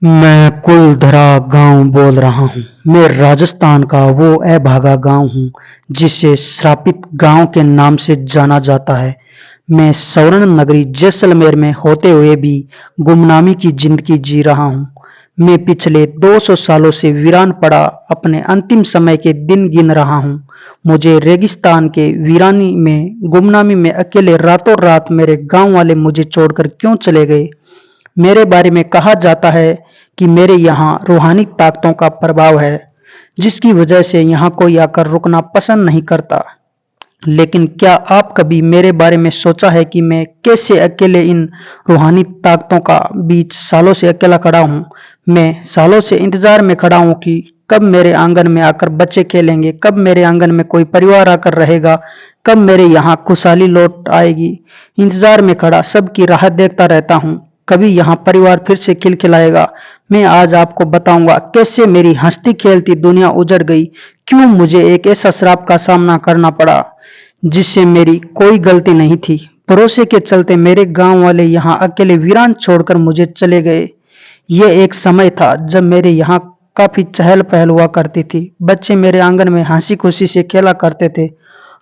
मैं कुलधरा गांव बोल रहा हूँ। मैं राजस्थान का वो अभागा गांव हूँ जिसे श्रापित गांव के नाम से जाना जाता है। मैं स्वर्ण नगरी जैसलमेर में होते हुए भी गुमनामी की जिंदगी जी रहा हूँ। मैं पिछले 200 सालों से वीरान पड़ा अपने अंतिम समय के दिन गिन रहा हूँ। मुझे रेगिस्तान के वीरानी में गुमनामी में अकेले रातों रात मेरे गांव वाले मुझे छोड़कर क्यों चले गए। मेरे बारे में कहा जाता है कि मेरे यहाँ रूहानी ताकतों का प्रभाव है, जिसकी वजह से यहाँ कोई आकर रुकना पसंद नहीं करता। लेकिन क्या आप कभी मेरे बारे में सोचा है कि मैं कैसे अकेले इन रूहानी ताकतों का बीच सालों से अकेला खड़ा हूँ। मैं सालों से इंतजार में खड़ा हूँ कि कब मेरे आंगन में आकर बच्चे खेलेंगे, कब मेरे आंगन में कोई परिवार आकर रहेगा, कब मेरे यहाँ खुशहाली लौट आएगी। इंतजार में खड़ा सबकी राह देखता रहता हूँ, कभी यहाँ परिवार फिर से खिलखिलाएगा। मैं आज आपको बताऊंगा कैसे मेरी हंसती खेलती दुनिया उजड़ गई, क्यों मुझे एक ऐसा श्राप का सामना करना पड़ा जिससे मेरी कोई गलती नहीं थी। भरोसे के चलते मेरे गांव वाले यहाँ अकेले वीरान छोड़कर मुझे चले गए। ये एक समय था जब मेरे यहाँ काफी चहल पहल हुआ करती थी। बच्चे मेरे आंगन में हंसी खुशी से खेला करते थे।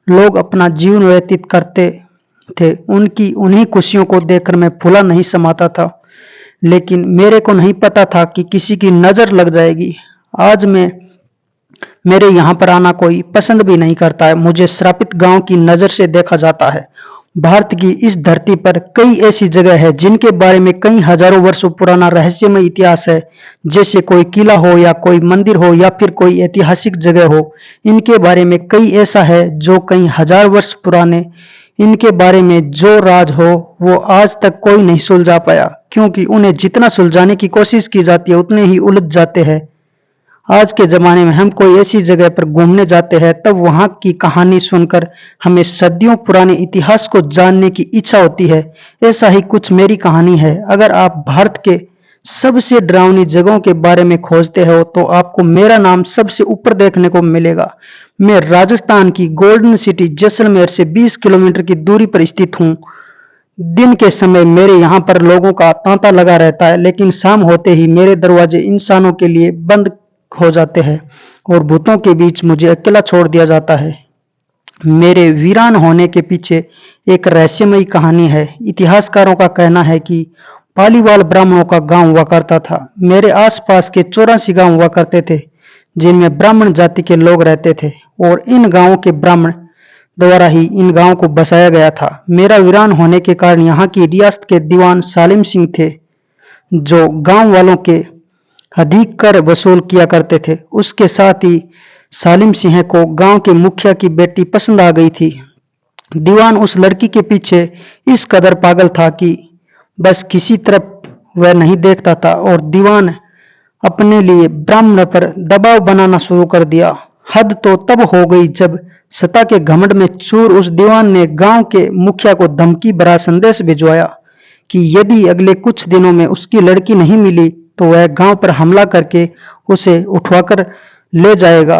लोग अपना जीवन व्यतीत करते थे। उनकी उन्हीं खुशियों को देखकर मैं फूला नहीं समाता था। लेकिन मेरे को नहीं पता था कि किसी की नजर लग जाएगी। आज मैं मेरे यहाँ पर आना कोई पसंद भी नहीं करता है। मुझे श्रापित गांव की नजर से देखा जाता है। भारत की इस धरती पर कई ऐसी जगह है जिनके बारे में कई हजारों वर्षों पुराना रहस्यमय इतिहास है, जैसे कोई किला हो या कोई मंदिर हो या फिर कोई ऐतिहासिक जगह हो। इनके बारे में कई ऐसा है जो कई हजार वर्ष पुराने। इनके बारे में जो राज हो वो आज तक कोई नहीं सुलझा पाया, क्योंकि उन्हें जितना सुलझाने की कोशिश की जाती है उतने ही उलझ जाते हैं। आज के ज़माने में हम कोई ऐसी जगह पर घूमने जाते हैं तब वहाँ की कहानी सुनकर हमें सदियों पुराने इतिहास को जानने की इच्छा होती है। ऐसा ही कुछ मेरी कहानी है। अगर आप भारत के सबसे डरावनी जगहों के बारे में खोजते हो तो आपको मेरा नाम सबसे ऊपर देखने को मिलेगा। मैं राजस्थान की गोल्डन सिटी जैसलमेर से 20 किलोमीटर की दूरी पर स्थित हूँ। दिन के समय मेरे यहाँ पर लोगों का तांता लगा रहता है, लेकिन शाम होते ही मेरे दरवाजे इंसानों के लिए बंद हो जाते हैं और भूतों के बीच मुझे अकेला छोड़ दिया जाता है। मेरे वीरान होने के पीछे एक रहस्यमयी कहानी है। इतिहासकारों का कहना है कि पालीवाल ब्राह्मणों का गांव हुआ करता था। मेरे आसपास के 84 गांव हुआ करते थे जिनमें ब्राह्मण जाति के लोग रहते थे और इन गांवों के ब्राह्मण द्वारा ही इन गांवों को बसाया गया था। मेरा वीरान होने के कारण यहाँ की रियासत के दीवान सालिम सिंह थे, जो गांव वालों के अधिक कर वसूल किया करते थे। उसके साथ ही सालिम सिंह को गांव के मुखिया की बेटी पसंद आ गई थी। दीवान उस लड़की के पीछे इस कदर पागल था कि बस किसी तरफ वह नहीं देखता था और दीवान अपने लिए ब्राह्मण पर दबाव बनाना शुरू कर दिया। हद तो तब हो गई जब सत्ता के घमंड में चूर उस दीवान ने गांव के मुखिया को धमकी भरा संदेश भिजवाया कि यदि अगले कुछ दिनों में उसकी लड़की नहीं मिली तो वह गांव पर हमला करके उसे उठवाकर ले जाएगा।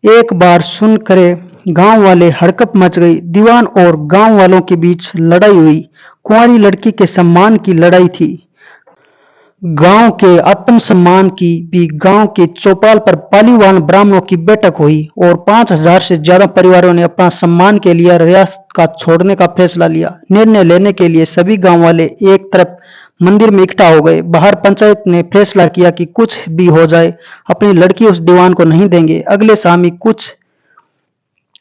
एक बार सुनकर गांव वाले हड़कंप मच गई। दीवान और गांव वालों के बीच लड़ाई हुई। कुंवारी लड़की के सम्मान की लड़ाई थी। गांव के आत्मसम्मान की भी। गांव के चौपाल पर पालीवाल ब्राह्मणों की बैठक हुई और 5000 से ज्यादा परिवारों ने अपना सम्मान के लिए रियासत का छोड़ने का फैसला लिया। निर्णय लेने के लिए सभी गांव वाले एक तरफ मंदिर में इकट्ठा हो गए। बाहर पंचायत ने फैसला किया कि कुछ भी हो जाए अपनी लड़की उस दीवान को नहीं देंगे। अगले शाम ही कुछ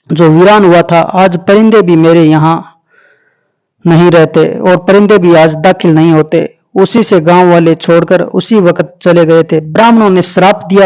जो वीरान हुआ था। आज परिंदे भी मेरे यहाँ नहीं रहते और परिंदे भी आज दाखिल नहीं होते। उसी से गांव वाले छोड़कर उसी वक्त चले गए थे। ब्राह्मणों ने श्राप दिया